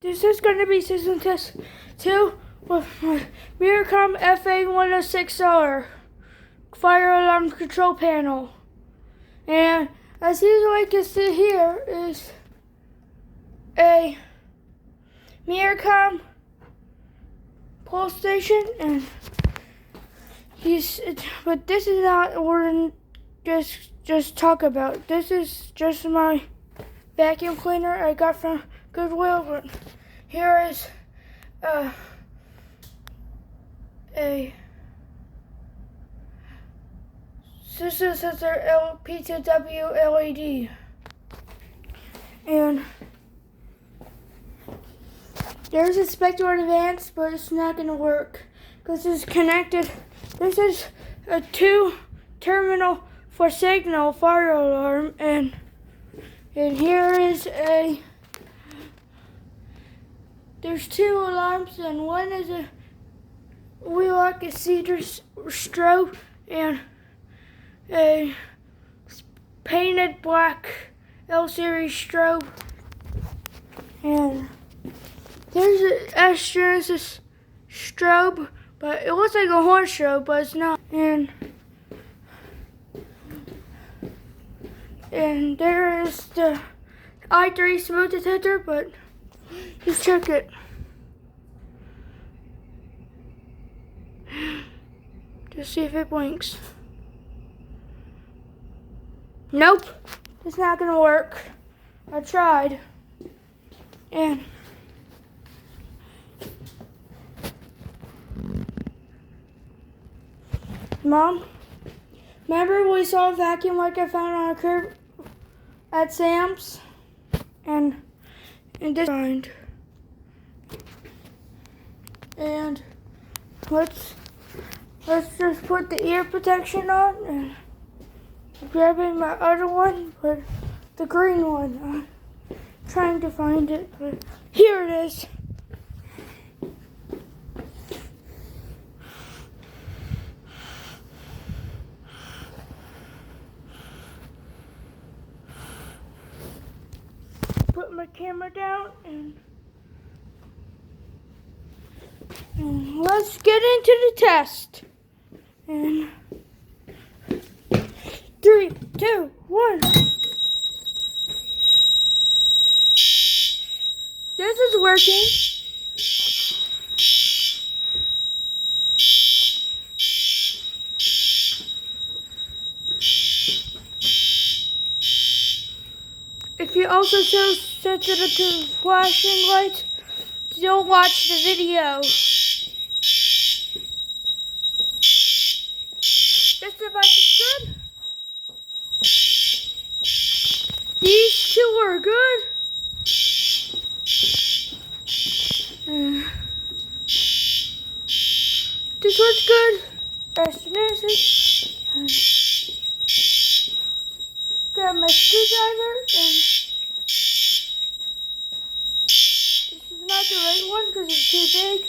This is going to be system test 2 with my mircom fa-106-r fire alarm control panel. And as you can see here is a mircom pole station, and but this is not what we're just talk about. This is just my vacuum cleaner I got from Goodwill. But here is a system sensor P2W LED, and there's a Spectre Advanced, but it's not going to work because it's connected. This is a 2-terminal for signal fire alarm, and here is there's 2 alarms, and one is a wheel-lock cedar strobe and a painted black L-series strobe, and there's an S-Genesis strobe, but it looks like a horn strobe, but it's not. And there is the i3 smoke detector, but just check it. Just see if it blinks. Nope, it's not gonna work. I tried. And Mom, remember we saw a vacuum like I found on a curb at Sam's? And this kind. And let's just put the ear protection on and grabbing my other one, but the green one. I'm trying to find it, but here it is. Put my camera down and let's get into the test. And 3, 2, 1. This is working. If you're also so sensitive to flashing lights, don't watch the video. This device is good. These 2 are good. This one's good. Grab my screwdriver, and this is not the right one because it's too big.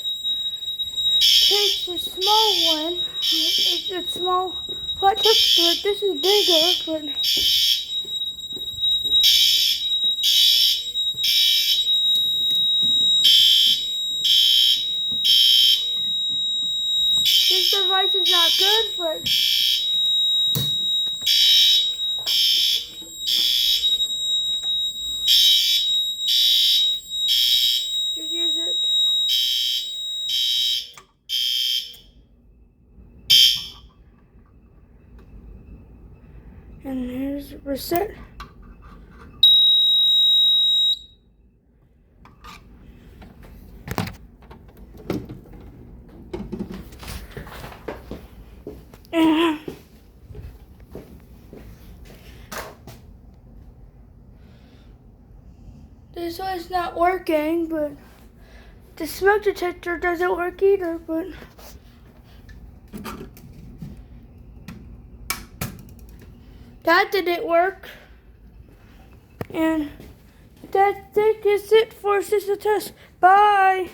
Take the small one. It's a small flat tip, but this is bigger. But this device is not good, but just use it. And here's reset. This one's not working, but the smoke detector doesn't work either, but that didn't work. And that is it for system test. Bye.